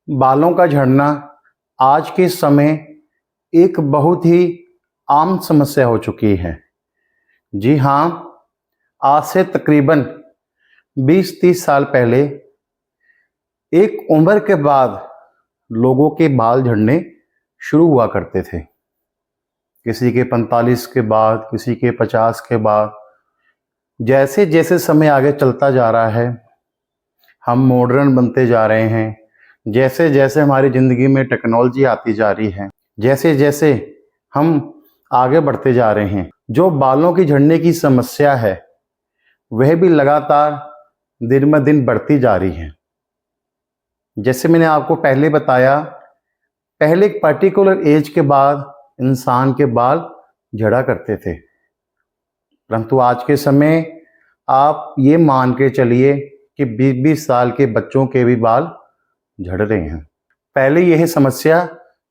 बालों का झड़ना आज के समय एक बहुत ही आम समस्या हो चुकी है। जी हाँ, आज से तकरीबन 20-30 साल पहले एक उम्र के बाद लोगों के बाल झड़ने शुरू हुआ करते थे। किसी के 45 के बाद, किसी के 50 के बाद। जैसे जैसे समय आगे चलता जा रहा है, हम मॉडर्न बनते जा रहे हैं। जैसे जैसे हमारी ज़िंदगी में टेक्नोलॉजी आती जा रही है, जैसे जैसे हम आगे बढ़ते जा रहे हैं, जो बालों की झड़ने की समस्या है वह भी लगातार दिन ब दिन बढ़ती जा रही है। जैसे मैंने आपको पहले बताया, पहले एक पर्टिकुलर एज के बाद इंसान के बाल झड़ा करते थे, परंतु आज के समय आप ये मान के चलिए कि 20-20 साल के बच्चों के भी बाल झड़ रहे हैं। पहले यह समस्या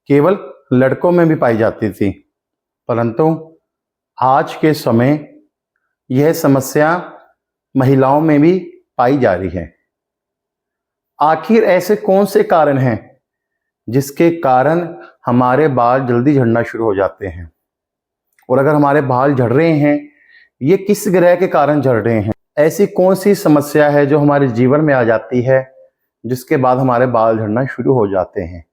केवल लड़कों में भी पाई जाती थी, परंतु आज के समय यह समस्या महिलाओं में भी पाई जा रही है। आखिर ऐसे कौन से कारण हैं जिसके कारण हमारे बाल जल्दी झड़ना शुरू हो जाते हैं? और अगर हमारे बाल झड़ रहे हैं, ये किस ग्रह के कारण झड़ रहे हैं? ऐसी कौन सी समस्या है जो हमारे जीवन में आ जाती है जिसके बाद हमारे बाल झड़ना शुरू हो जाते हैं?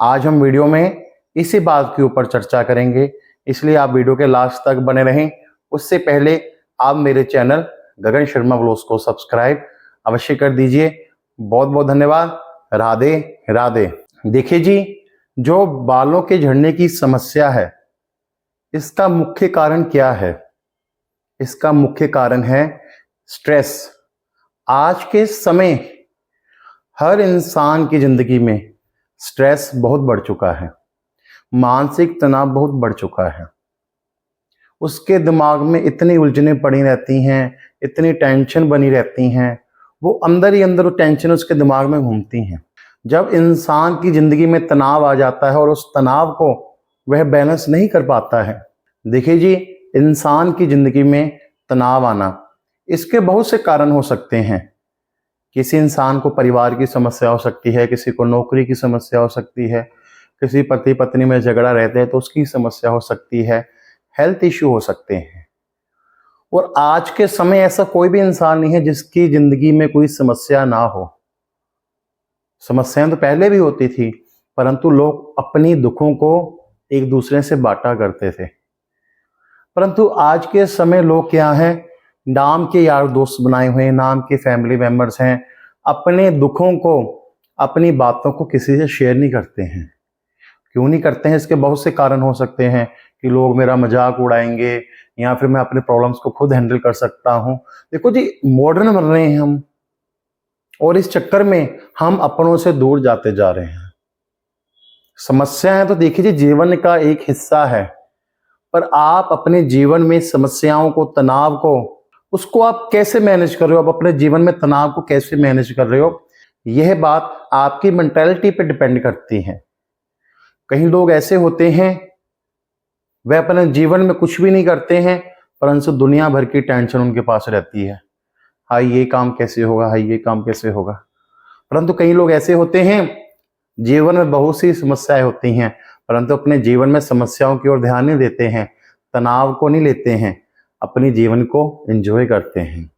आज हम वीडियो में इसी बात के ऊपर चर्चा करेंगे, इसलिए आप वीडियो के लास्ट तक बने रहें। उससे पहले आप मेरे चैनल गगन शर्मा व्लॉग्स को सब्सक्राइब अवश्य कर दीजिए। बहुत बहुत धन्यवाद। राधे राधे। देखिए जी, जो बालों के झड़ने की समस्या है, इसका मुख्य कारण क्या है? इसका मुख्य कारण है स्ट्रेस। आज के समय हर इंसान की जिंदगी में स्ट्रेस बहुत बढ़ चुका है, मानसिक तनाव बहुत बढ़ चुका है। उसके दिमाग में इतनी उलझनें पड़ी रहती हैं, इतनी टेंशन बनी रहती हैं, वो अंदर ही अंदर वो टेंशन उसके दिमाग में घूमती हैं। जब इंसान की जिंदगी में तनाव आ जाता है और उस तनाव को वह बैलेंस नहीं कर पाता है। देखिए जी, इंसान की जिंदगी में तनाव आना, इसके बहुत से कारण हो सकते हैं। किसी इंसान को परिवार की समस्या हो सकती है, किसी को नौकरी की समस्या हो सकती है, किसी पति पत्नी में झगड़ा रहते हैं तो उसकी समस्या हो सकती है, हेल्थ इश्यू हो सकते हैं। और आज के समय ऐसा कोई भी इंसान नहीं है जिसकी जिंदगी में कोई समस्या ना हो। समस्याएं तो पहले भी होती थी, परंतु लोग अपनी दुखों को एक दूसरे से बांटा करते थे। परंतु आज के समय लोग क्या हैं, नाम के यार दोस्त बनाए हुए हैं, नाम के फैमिली मेंबर्स हैं, अपने दुखों को, अपनी बातों को किसी से शेयर नहीं करते हैं। क्यों नहीं करते हैं? इसके बहुत से कारण हो सकते हैं कि लोग मेरा मजाक उड़ाएंगे, या फिर मैं अपने प्रॉब्लम्स को खुद हैंडल कर सकता हूं। देखो जी, मॉडर्न बन रहे हैं हम, और इस चक्कर में हम अपनों से दूर जाते जा रहे हैं। समस्याएं तो देखिए जी, जीवन का एक हिस्सा है, पर आप अपने जीवन में समस्याओं को, तनाव को, उसको आप कैसे मैनेज कर रहे हो? आप अपने जीवन में तनाव को कैसे मैनेज कर रहे हो? यह बात आपकी मेंटालिटी पे डिपेंड करती है। कई लोग ऐसे होते हैं, वह अपने जीवन में कुछ भी नहीं करते हैं, परंतु दुनिया भर की टेंशन उनके पास रहती है। हाय ये काम कैसे होगा, हाय ये काम कैसे होगा। परंतु कई लोग ऐसे होते हैं, जीवन में बहुत सी समस्याएं होती हैं, परंतु अपने जीवन में समस्याओं की ओर ध्यान नहीं देते हैं, तनाव को नहीं लेते हैं, अपने जीवन को एंजॉय करते हैं।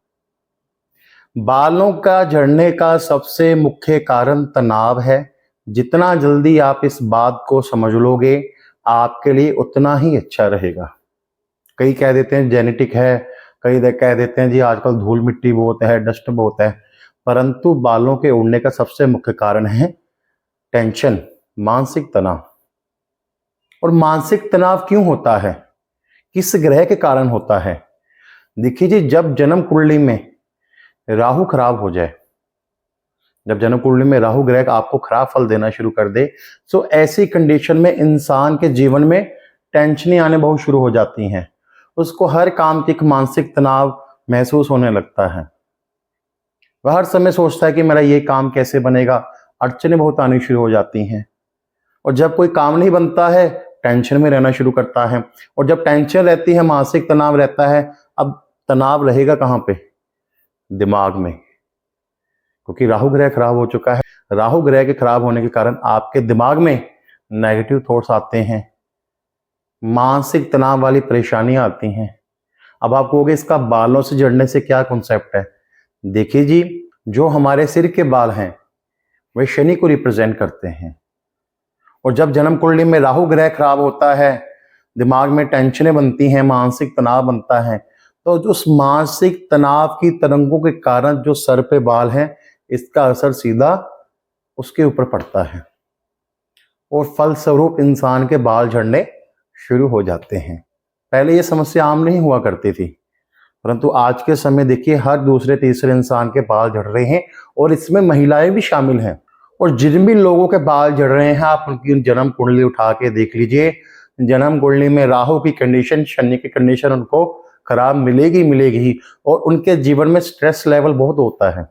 बालों का झड़ने का सबसे मुख्य कारण तनाव है। जितना जल्दी आप इस बात को समझ लोगे, आपके लिए उतना ही अच्छा रहेगा। कई कह देते हैं जेनेटिक है, कई कह देते हैं जी आजकल धूल मिट्टी बहुत है, डस्ट बहुत है, परंतु बालों के उड़ने का सबसे मुख्य कारण है टेंशन, मानसिक तनाव। और मानसिक तनाव क्यों होता है? किस ग्रह के कारण होता है? देखिए जी, जब जन्म कुंडली में राहु खराब हो जाए, जब जन्म कुंडली में राहु ग्रह आपको खराब फल देना शुरू कर दे, तो ऐसी कंडीशन में इंसान के जीवन में टेंशनें आने बहुत शुरू हो जाती हैं। उसको हर काम की एक मानसिक तनाव महसूस होने लगता है। वह हर समय सोचता है कि मेरा ये काम कैसे बनेगा, अड़चनें बहुत आनी शुरू हो जाती हैं। और जब कोई काम नहीं बनता है, टेंशन में रहना शुरू करता है। और जब टेंशन रहती है, मानसिक तनाव रहता है, अब तनाव रहेगा कहाँ पे? दिमाग में, क्योंकि राहु ग्रह खराब हो चुका है। राहु ग्रह के खराब होने के कारण आपके दिमाग में नेगेटिव थॉट्स आते हैं, मानसिक तनाव वाली परेशानियां आती हैं। अब आप कहोगे इसका बालों से जड़ने से क्या कॉन्सेप्ट है? देखिए जी, जो हमारे सिर के बाल हैं वे शनि को रिप्रेजेंट करते हैं, और जब जन्म कुंडली में राहु ग्रह खराब होता है, दिमाग में टेंशनें बनती हैं, मानसिक तनाव बनता है, तो जो उस मानसिक तनाव की तरंगों के कारण जो सर पे बाल हैं, इसका असर सीधा उसके ऊपर पड़ता है और फलस्वरूप इंसान के बाल झड़ने शुरू हो जाते हैं। पहले ये समस्या आम नहीं हुआ करती थी, परंतु आज के समय देखिए हर दूसरे तीसरे इंसान के बाल झड़ रहे हैं, और इसमें महिलाएं भी शामिल हैं। और जिन भी लोगों के बाल झड़ रहे हैं, आप उनकी जन्म कुंडली उठा के देख लीजिए, जन्म कुंडली में राहु की कंडीशन, शनि की कंडीशन उनको खराब मिलेगी ही, और उनके जीवन में स्ट्रेस लेवल बहुत होता है।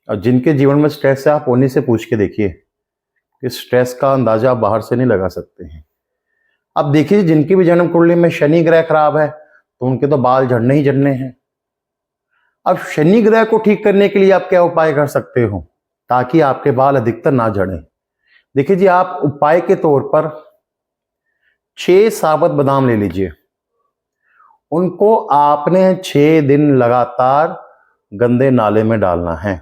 और जिनके जीवन में स्ट्रेस है, आप उन्हीं से पूछ के देखिए कि स्ट्रेस का अंदाजा आप बाहर से नहीं लगा सकते हैं। अब देखिए, जिनकी भी जन्म कुंडली में शनि ग्रह खराब है तो उनके तो बाल झड़ने ही झड़ने हैं। अब शनि ग्रह को ठीक करने के लिए आप क्या उपाय कर सकते हो ताकि आपके बाल अधिकतर ना झड़े? देखिए जी, आप उपाय के तौर पर 6 साबुत बादाम ले लीजिए। उनको आपने 6 दिन लगातार गंदे नाले में डालना है।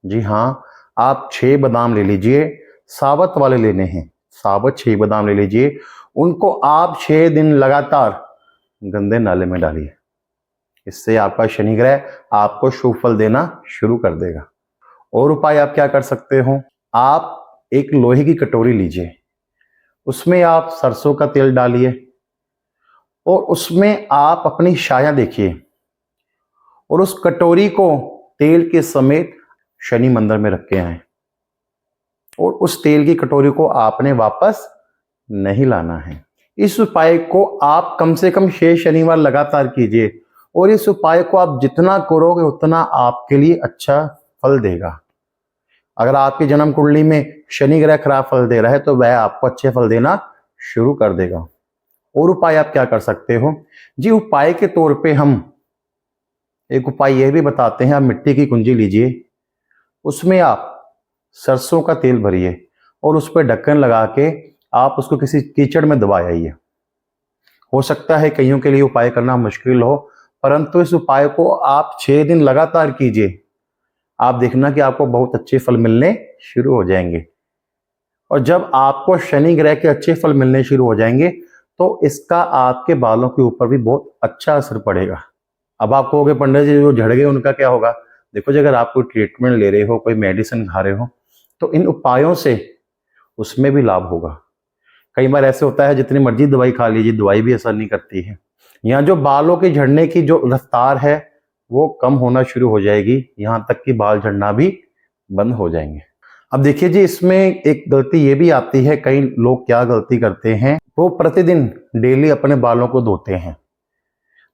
जी हाँ, आप 6 बादाम ले लीजिए, साबुत वाले लेने हैं, साबुत 6 बादाम ले लीजिए, उनको आप 6 दिन लगातार गंदे नाले में डालिए। इससे आपका शनि ग्रह आपको शुभ फल देना शुरू कर देगा। और उपाय आप क्या कर सकते हो? आप एक लोहे की कटोरी लीजिए, उसमें आप सरसों का तेल डालिए, और उसमें आप अपनी छाया देखिए, और उस कटोरी को तेल के समेत शनि मंदिर में रख के आए, और उस तेल की कटोरी को आपने वापस नहीं लाना है। इस उपाय को आप कम से कम 6 शनिवार लगातार कीजिए, और इस उपाय को आप जितना करोगे उतना आपके लिए अच्छा फल देगा। अगर आपकी जन्म कुंडली में शनि ग्रह खराब फल दे रहा है तो वह आपको अच्छे फल देना शुरू कर देगा। और उपाय आप क्या कर सकते हो जी? उपाय के तौर पे हम एक उपाय यह भी बताते हैं। आप मिट्टी की कुंजी लीजिए, उसमें आप सरसों का तेल भरिए, और उस पर ढक्कन लगा के आप उसको किसी कीचड़ में दबा आइए। हो सकता है कईयों के लिए उपाय करना मुश्किल हो, परंतु इस उपाय को आप 6 दिन लगातार कीजिए। आप देखना कि आपको बहुत अच्छे फल मिलने शुरू हो जाएंगे। और जब आपको शनि ग्रह के अच्छे फल मिलने शुरू हो जाएंगे तो इसका आपके बालों के ऊपर भी बहुत अच्छा असर पड़ेगा। अब आप कहोगे पंडित जी जो झड़ गए उनका क्या होगा? देखो जी, अगर आप कोई ट्रीटमेंट ले रहे हो, कोई मेडिसिन खा रहे हो, तो इन उपायों से उसमें भी लाभ होगा। कई बार ऐसे होता है जितनी मर्जी दवाई खा लीजिए, दवाई भी असर नहीं करती है। यहाँ जो बालों के झड़ने की जो रफ्तार है वो कम होना शुरू हो जाएगी, यहाँ तक कि बाल झड़ना भी बंद हो जाएंगे। अब देखिए जी, इसमें एक गलती ये भी आती है, कई लोग क्या गलती करते हैं, वो प्रतिदिन डेली अपने बालों को धोते हैं।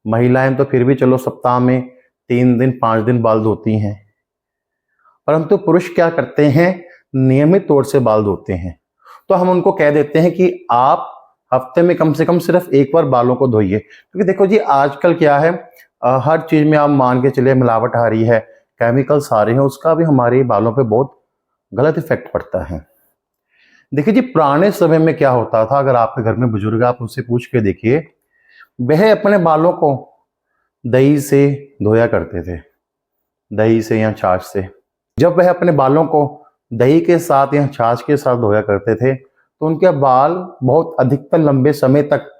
महिलाएं तो फिर भी चलो सप्ताह में 3 दिन 5 दिन बाल धोती हैं, परंतु पुरुष क्या करते हैं, नियमित तौर से बाल धोते हैं। तो हम उनको कह देते हैं कि आप हफ्ते में कम से कम सिर्फ एक बार बालों को धोइए। क्योंकि देखो जी, आजकल क्या है, हर चीज में आप मान के चलिए मिलावट आ रही है, केमिकल्स आ रहे हैं, उसका भी हमारे बालों पे बहुत गलत इफेक्ट पड़ता है। देखिए जी, पुराने समय में क्या होता था, अगर आपके घर में बुजुर्ग, आप उनसे पूछ के देखिए, वह अपने बालों को दही से धोया करते थे, दही से या छाछ से। जब वह अपने बालों को दही के साथ या छाछ के साथ धोया करते थे तो उनके बाल बहुत अधिकतर लंबे समय तक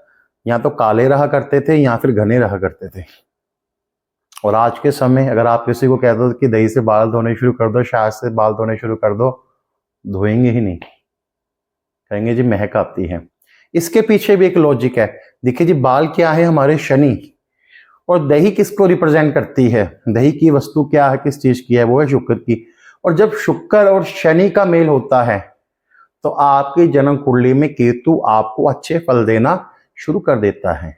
या तो काले रहा करते थे या फिर घने रहा करते थे। और आज के समय अगर आप किसी को कह दो कि दही से बाल धोने शुरू कर दो, छाछ से बाल धोने शुरू कर दो, धोएंगे ही नहीं, कहेंगे जी महक आती है। इसके पीछे भी एक लॉजिक है। देखिए जी, बाल क्या है, हमारे शनि, और दही किसको रिप्रेजेंट करती है? दही की वस्तु क्या है, किस चीज की है? वो है शुक्र की। और जब शुक्र और शनि का मेल होता है तो आपकी जन्म कुंडली में केतु आपको अच्छे फल देना शुरू कर देता है।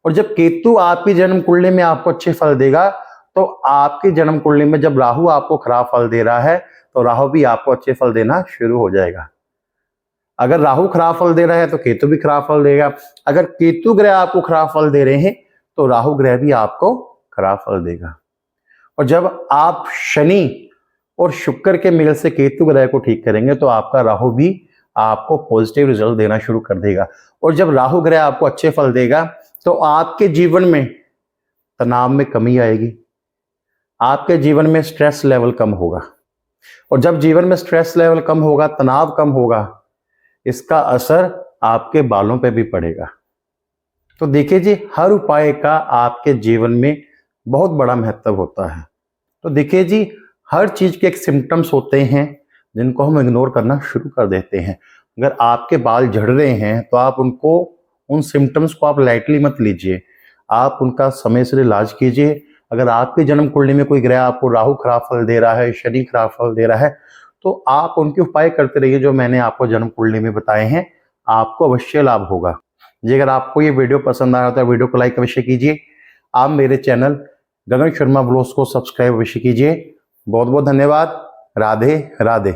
और जब केतु आपकी जन्म कुंडली में आपको अच्छे फल देगा तो आपकी जन्म कुंडली में जब राहु आपको खराब फल दे रहा है तो राहु भी आपको अच्छे फल देना शुरू हो जाएगा। अगर राहु खराब फल दे रहा है तो केतु भी खराब फल देगा। अगर केतु ग्रह आपको खराब फल दे रहे हैं तो राहु ग्रह भी आपको खराब फल देगा। और जब आप शनि और शुक्र के मेल से केतु ग्रह को ठीक करेंगे तो आपका राहु भी आपको पॉजिटिव रिजल्ट देना शुरू कर देगा। और जब राहु ग्रह आपको अच्छे फल देगा तो आपके जीवन में तनाव में कमी आएगी, आपके जीवन में स्ट्रेस लेवल कम होगा। और जब जीवन में स्ट्रेस लेवल कम होगा, तनाव कम होगा, इसका असर आपके बालों पे भी पड़ेगा। तो देखिए जी, हर उपाय का आपके जीवन में बहुत बड़ा महत्व होता है। तो देखिए जी, हर चीज के एक सिम्टम्स होते हैं जिनको हम इग्नोर करना शुरू कर देते हैं। अगर आपके बाल झड़ रहे हैं तो आप उन सिम्टम्स को आप लाइटली मत लीजिए, आप उनका समय से इलाज कीजिए। अगर आपकी जन्म कुंडली में कोई ग्रह आपको राहु खराब फल दे रहा है, शनि खराब फल दे रहा है, तो आप उनके उपाय करते रहिए जो मैंने आपको जन्म कुंडली में बताए हैं, आपको अवश्य लाभ होगा। जी, अगर आपको ये वीडियो पसंद आया तो वीडियो को लाइक अवश्य कीजिए। आप मेरे चैनल गगन शर्मा ब्लॉग्स को सब्सक्राइब अवश्य कीजिए। बहुत बहुत धन्यवाद। राधे राधे।